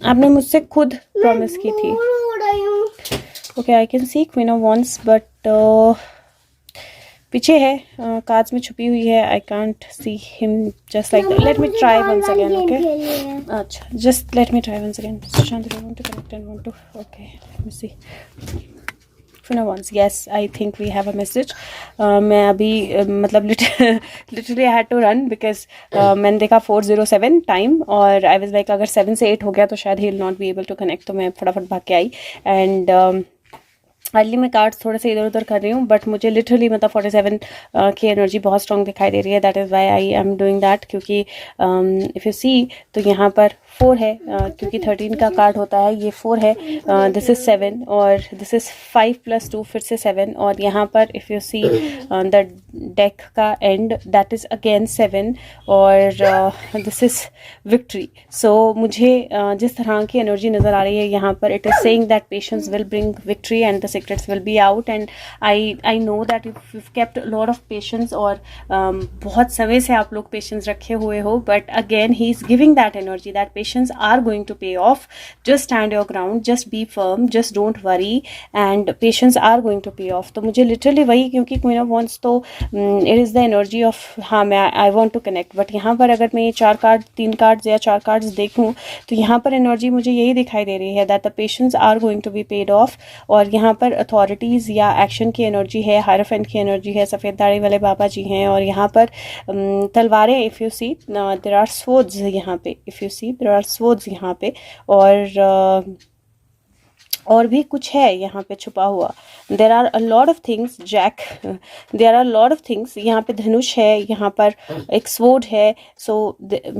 आपने मुझसे खुद प्रॉमिस की थी. Okay, I can see queen of wands, but पीछे है, कार्ड्स में छुपी हुई है. I can't see him just like that. Let me try once again. Okay, अच्छा, just let me try once again. Shanti, I want to connect and want to. Okay, let me see. Queen of Wands, yes, I think we have a message. मैं अभी मतलब literally I had to run because मैंने देखा 4:07 time और I was like अगर 7 से 8 हो गया तो शायद he will not be able to connect. तो मैं फटाफट भाग के आई एंड अर्ली में कार्ड्स थोड़े से इधर उधर कर रही हूँ, बट मुझे लिटरली मतलब 47 की एनर्जी बहुत स्ट्रॉन्ग दिखाई दे रही है. That is why I am doing that, क्योंकि इफ़ यू सी तो यहाँ पर 4 है, क्योंकि 13 का कार्ड होता है, ये 4 है. दिस इज़ 7 और दिस इज़ 5 + 2 फिर से 7. और यहाँ पर if you see the deck का एंड दैट इज़ अगेन 7 और दिस इज़ विक्ट्री. सो मुझे जिस तरह की एनर्जी नज़र आ रही है यहाँ पर, it is saying that patience will bring victory and the secrets will be out. And I know that if you've kept a lot of patience और बहुत समय से आप लोग patience रखे हुए हो, but again he is giving that energy that patience are going to pay off. Just stand your ground, just be firm, just don't worry and patience are going to pay off. तो मुझे literally वही, क्योंकि Queen of Wands तो it is the energy of हाँ मैं I want to connect, but यहाँ पर अगर मैं ये 3 कार्ड्स या 4 कार्ड्स देखूँ तो यहाँ पर एनर्जी मुझे यही दिखाई दे रही है that the patience are going to be paid off. और यहाँ पर अथॉरिटीज़ या एक्शन की एनर्जी है, हायरोफेंट की एनर्जी है, सफ़ेद दाढ़ी वाले बाबा जी हैं. और यहाँ पर तलवारें, if you see there are swords यहाँ पे, if you see there are swords यहाँ पे. और भी कुछ है यहाँ पे छुपा हुआ. There are a lot of things. Jack, there are lot of things. यहाँ पे धनुष है, यहाँ पर एक स्वॉर्ड है. सो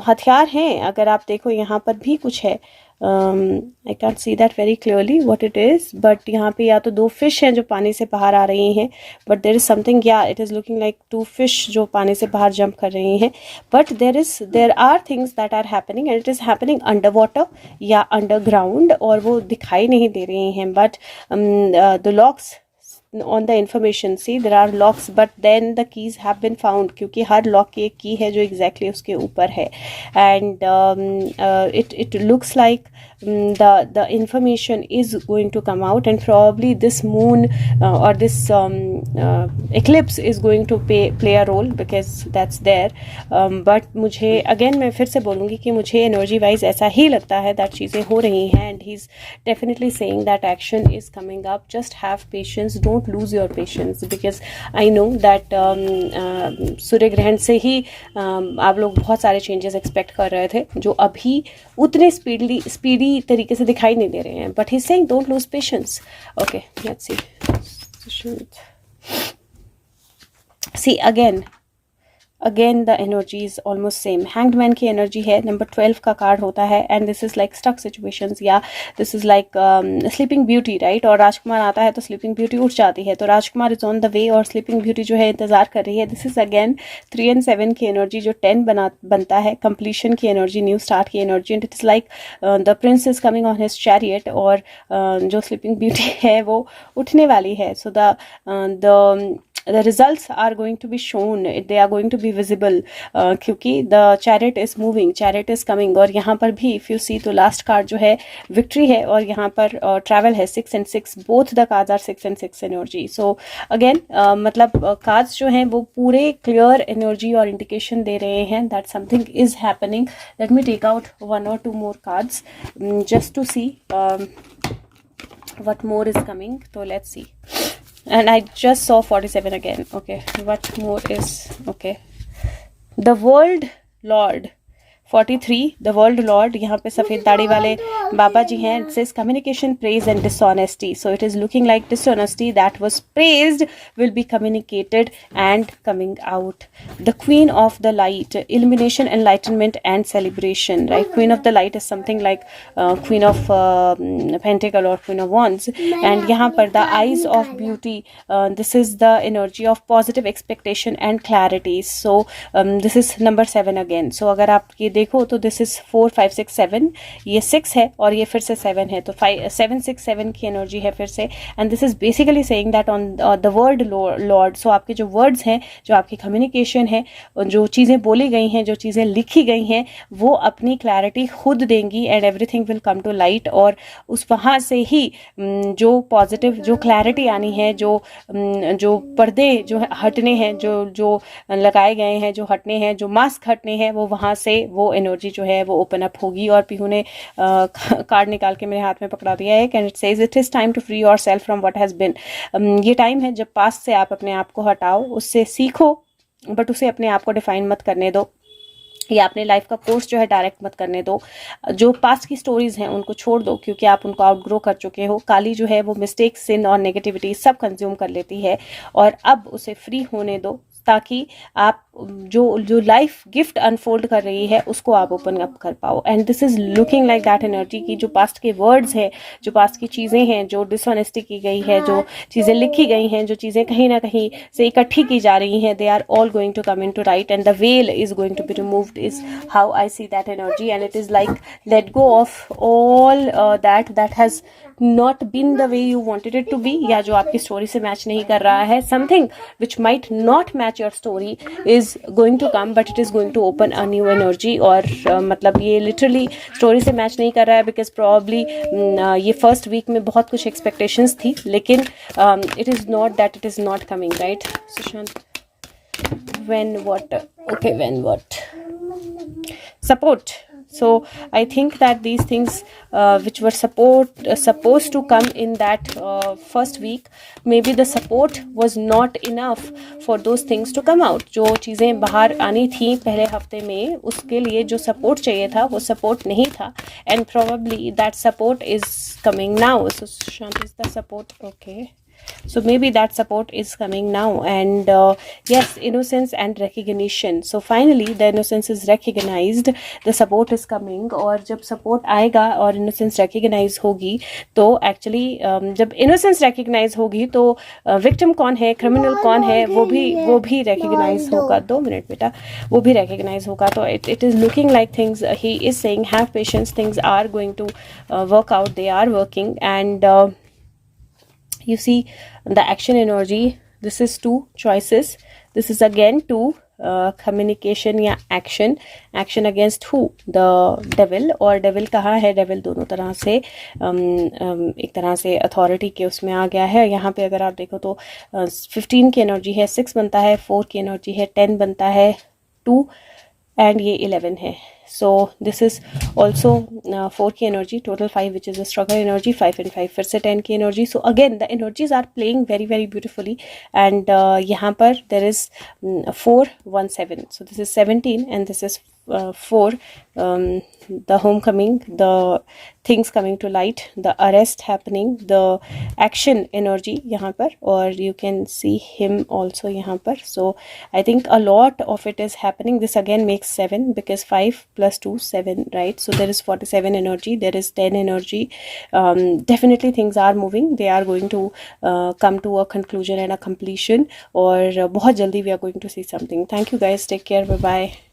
हथियार हैं. अगर आप देखो यहाँ पर भी कुछ है. I can't see that very clearly what it is, but यहाँ पे या तो 2 फिश हैं जो पानी से बाहर आ रही हैं, बट देर इज़ समथिंग, या it is looking like 2 fish जो पानी से बाहर जंप कर रही हैं. But there are things that are happening and it is happening under water या अंडरग्राउंड, और वो दिखाई नहीं दे रही हैं. But the locks on the information, see there are locks but then the keys have been found, क्योंकि हर lock की एक की है जो exactly उसके ऊपर है. and it looks like the information is going to come out and probably this moon or this eclipse is going to play a role because that's there. but मुझे again मैं फिर से बोलूँगी कि मुझे energy wise ऐसा ही लगता है that चीज़ें हो रही हैं and he's definitely saying that action is coming up. Just have patience, don't lose your patience because I know that सूर्य ग्रहण से ही आप लोग बहुत सारे चेंजेस एक्सपेक्ट कर रहे थे जो अभी उतने स्पीडी तरीके से दिखाई नहीं दे रहे हैं. But he is saying don't lose patience. Okay, let's see again the energy is almost same. Hanged man की एनर्जी है, नंबर 12 का कार्ड होता है and this is like stuck situations या this is like sleeping beauty, right. और राजकुमार आता है तो स्लीपिंग ब्यूटी उठ जाती है, तो राजकुमार इज ऑन द वे और स्लीपिंग ब्यूटी जो है इंतजार कर रही है. दिस इज अगेन 3 and 7 की एनर्जी जो 10 बनता है, कंप्लीशन की एनर्जी, न्यू स्टार्ट की energy. And it is like the Prince is coming on his chariot और जो स्लीपिंग ब्यूटी है वो उठने वाली है. सो the results are going to be shown, they are going to be visible क्योंकि the chariot is moving, chariot is coming. और यहाँ पर भी if you see तो last card जो है victory है और यहाँ पर travel है 6 and 6, both the cards are 6 and 6 energy. so again मतलब cards जो हैं वो पूरे clear energy और indication दे रहे हैं that something is happening. let me take out 1 or 2 more cards just to see what more is coming. so let's see. And I just saw 47 again. Okay, what more is okay? The World Lord 43, the World Lord. यहाँ पे सफ़ेद दाढ़ी वाले बाबा जी हैं. It says communication, praise and dishonesty. So it is looking like dishonesty that was praised will be communicated and coming out. The Queen of the Light, illumination, enlightenment and celebration, right? Queen of the Light is something like Queen of Pentacle or Queen of Wands. And यहाँ पर the eyes of beauty, this is the energy of positive expectation and clarity. So this is number 7 again. So अगर आप ये देखो तो this is 4 5 6 7, ये 6 है और ये फिर से 7 है, तो 7 6 7 की एनर्जी है फिर से. And this is basically saying that on the word lord. So आपके जो वर्ड्स हैं, जो आपकी कम्युनिकेशन है, जो चीज़ें बोली गई हैं, जो चीज़ें लिखी गई हैं, वो अपनी क्लैरिटी खुद देंगी and everything will come to light. और उस वहाँ से ही जो पॉजिटिव, जो क्लैरिटी आनी है, जो पर्दे जो हटने हैं, जो लगाए गए हैं, जो हटने हैं, जो मास्क हटने हैं, वो वहाँ से वो एनर्जी जो है वो ओपन अप होगी. और पीहू ने कार्ड निकाल के मेरे हाथ में पकड़ा दिया है. And it says it is time to free yourself from what has been. ये टाइम है जब पास्ट से आप अपने आप को हटाओ, उससे सीखो, बट उसे अपने आप को डिफाइन मत करने दो, या अपने लाइफ का कोर्स जो है डायरेक्ट मत करने दो. जो पास्ट की स्टोरीज हैं उनको छोड़ दो, क्योंकि आप उनको आउटग्रो कर चुके हो. काली जो है वो मिस्टेक, सिन और नेगेटिविटी सब कंज्यूम कर लेती है, और अब उसे फ्री होने दो, ताकि आप जो लाइफ गिफ्ट अनफोल्ड कर रही है उसको आप ओपन अप कर पाओ. And this is looking like that energy की जो पास्ट के वर्ड्स हैं, जो पास्ट की चीज़ें हैं, जो डिसऑनेस्टी की गई है, जो चीज़ें लिखी गई हैं, जो चीज़ें कहीं ना कहीं से इकट्ठी की जा रही हैं, they are all going to come in to right. And the veil is going to be removed, is how I see that energy. And it is like let go of all that has not been the way you wanted it to be, या जो आपकी story से match नहीं कर रहा है. something which might not match your story is going to come, but it is going to open a new energy. और मतलब ये literally स्टोरी से मैच नहीं कर रहा है, because probably ये फर्स्ट वीक में बहुत कुछ एक्सपेक्टेशंस थी, लेकिन it is not that it is not coming, right? Sushant, when what? Okay, when what? Support. So I think that these things which were supposed to come in that first week, maybe the support was not enough for those things to come out. जो चीज़ें बाहर आनी थी पहले हफ्ते में, उसके लिए जो सपोर्ट चाहिए था वो सपोर्ट नहीं था. and probably that support is coming now. So Shant, is the support okay? So maybe that support is coming now. And yes, innocence and recognition. So finally the innocence is recognized, the support is coming. और जब support आएगा और innocence recognize होगी, तो actually जब innocence recognize होगी, तो victim कौन है, criminal कौन है, वो भी recognize होगा. 2 मिनट बेटा, वो भी recognize होगा. तो it is looking like things, he is saying have patience, things are going to work out, they are working. And you see the action energy, this is 2 choices, this is again 2 communication या action against who? The devil. और devil कहाँ है? devil दोनों तरह से एक तरह से authority के उसमें आ गया है. यहाँ पे अगर आप देखो तो 15 की एनर्जी है, 6 बनता है, 4 की एनर्जी है, 10 बनता है, 2 एंड ये 11 है. So this is also 4 की energy, total 5, which is a struggle energy. 5 and 5 फिर से 10 की energy. So again the energies are playing very very beautifully. And यहाँ पर there is 4 1 7. So this is 17 and this is 4. The homecoming, the things coming to light, the arrest happening, the action energy यहाँ पर, और you can see him also यहाँ पर. So I think a lot of it is happening. This again makes 7, because 5 plus 2 7, right? So there is 47 energy, there is 10 energy. Definitely things are moving, they are going to come to a conclusion and a completion, और बहुत जल्दी we are going to see something. Thank you guys, take care, bye bye.